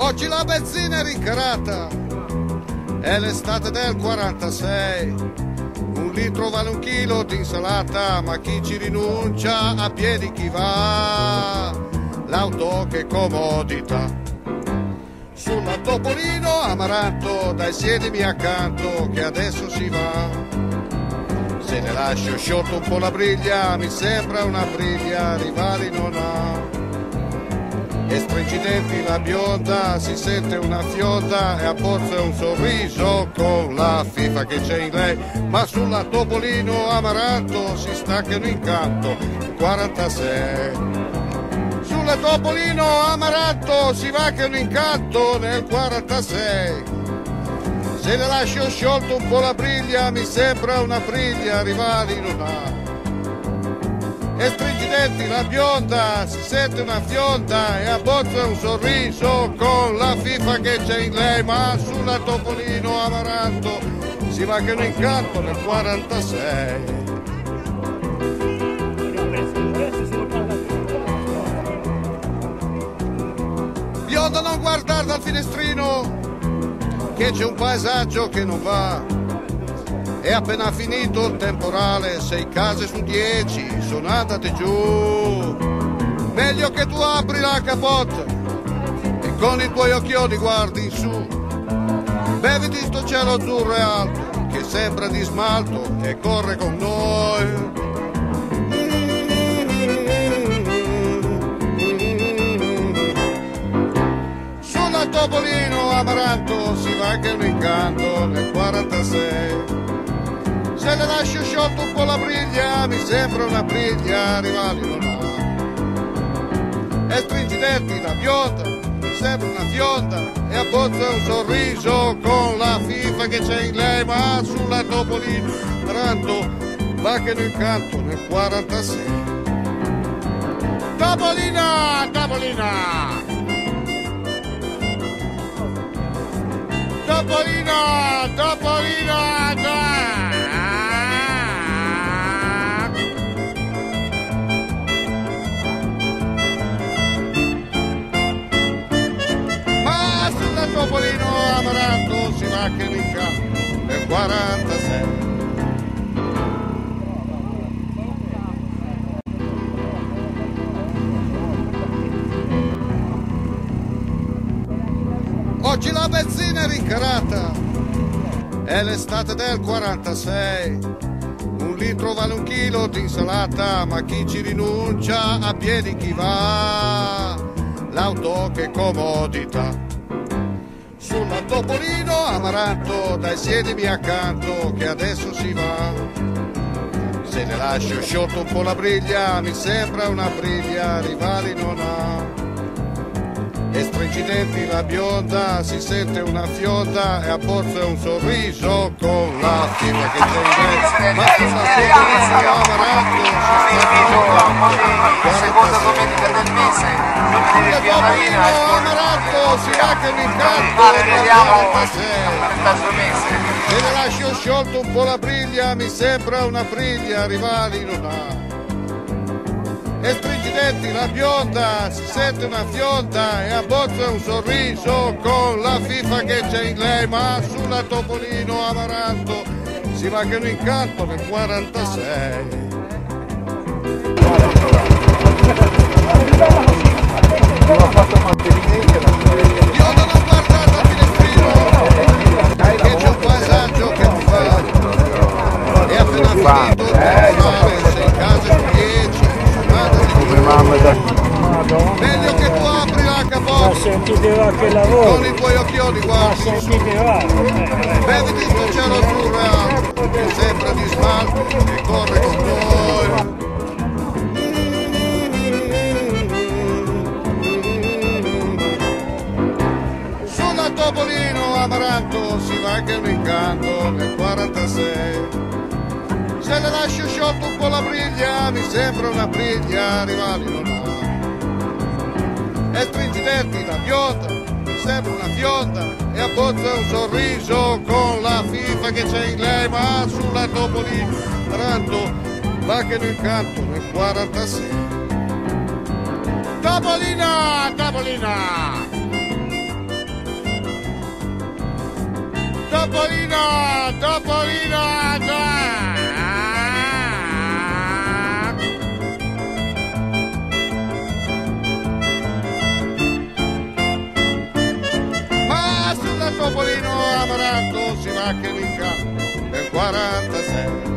Oggi la benzina è rincarata, è l'estate del 46. Un litro vale un chilo di insalata, ma chi ci rinuncia a piedi chi va? L'auto che comodità. Sulla Topolino Amaranto, dai siedimi accanto che adesso si va. Se ne lascio sciolto un po' la briglia, mi sembra una briglia, rivali non ha. E stringi i denti la bionda, si sente una fionda e abbozza un sorriso con la fifa che c'è in lei. Ma sulla Topolino Amaranto si stacca un incanto, 46. Sulla Topolino Amaranto si va che un incanto nel 46. Se le lascio sciolto un po' la briglia, mi sembra una briglia, rivali non ha. E stringi i denti la bionda, si sente una fionda e abbozza un sorriso con la fifa che c'è in lei. Ma sulla Topolino Amaranto si va che un incanto nel 46. Bionda, non guardare dal finestrino che c'è un paesaggio che non va. È appena finito il temporale, 6 case su 10 sono andate giù. Meglio che tu apri la capote e con i tuoi occhioni guardi in su. Beviti sto cielo azzurro e alto che sembra di smalto e corre con noi. Sulla Topolino Amaranto si va che un incanto nel 46. Se le lascio sciolto un po' la briglia, mi sembra una briglia, rivali non ha. E stringi i denti la bionda, mi sembra una fionda e abbozza un sorriso con la fifa che c'è in lei. Ma sulla Topolino Amaranto va che un incanto nel 46. Topolina, Topolina, Topolina, Topolina, dai! Topolino Amaranto si va che in campo nel 46. Oggi la benzina è rincarata, è l'estate del 46. Un litro vale un chilo di insalata, ma chi ci rinuncia a piedi chi va? L'auto che comodità. Sulla Topolino Amaranto, dai siedimi accanto che adesso si va. Se ne lascio sciolto un po' la briglia, mi sembra una briglia, rivali non ha. E stringi i denti la bionda, si sente una fionda e abbozza un sorriso con la fifa che c'è in lei. Ma sulla Topolino Amaranto seconda domenica del mese, sulla Topolino Amaranto si va che mi incanto nel 46. Se ne lascio sciolto un po' la briglia, mi sembra una briglia, rivali non ha. E stringi i denti la bionda, si sente una fionda e abbozza un sorriso con la fifa che c'è in lei. Ma sulla Topolino Amaranto si va che un incanto nel 46. Bionda, non guardare dal finestrino che c'è un paesaggio che ti fa. È appena finito il temporale, 6 case su 10 meglio che tu apri la capote, ma sentite va che lavoro, con i tuoi occhioni ma guardi su. sentite va, Beviti sto cielo azzurro e alto che sembra di smalto e corre con noi. Sulla Topolino Amaranto si va che un incanto nel 46. Se le lascio sciolto un po' la briglia, mi sembra una briglia, rivali non ha. E stringi i denti la bionda, mi sembra una fionda e abbozza un sorriso con la fifa che c'è in lei. Ma sulla Topolino Amaranto va che un incanto nel 46. Topolina, Topolina, Topolino, Topolino, ma sulla Topolino Amaranto si va che vinca nel 46.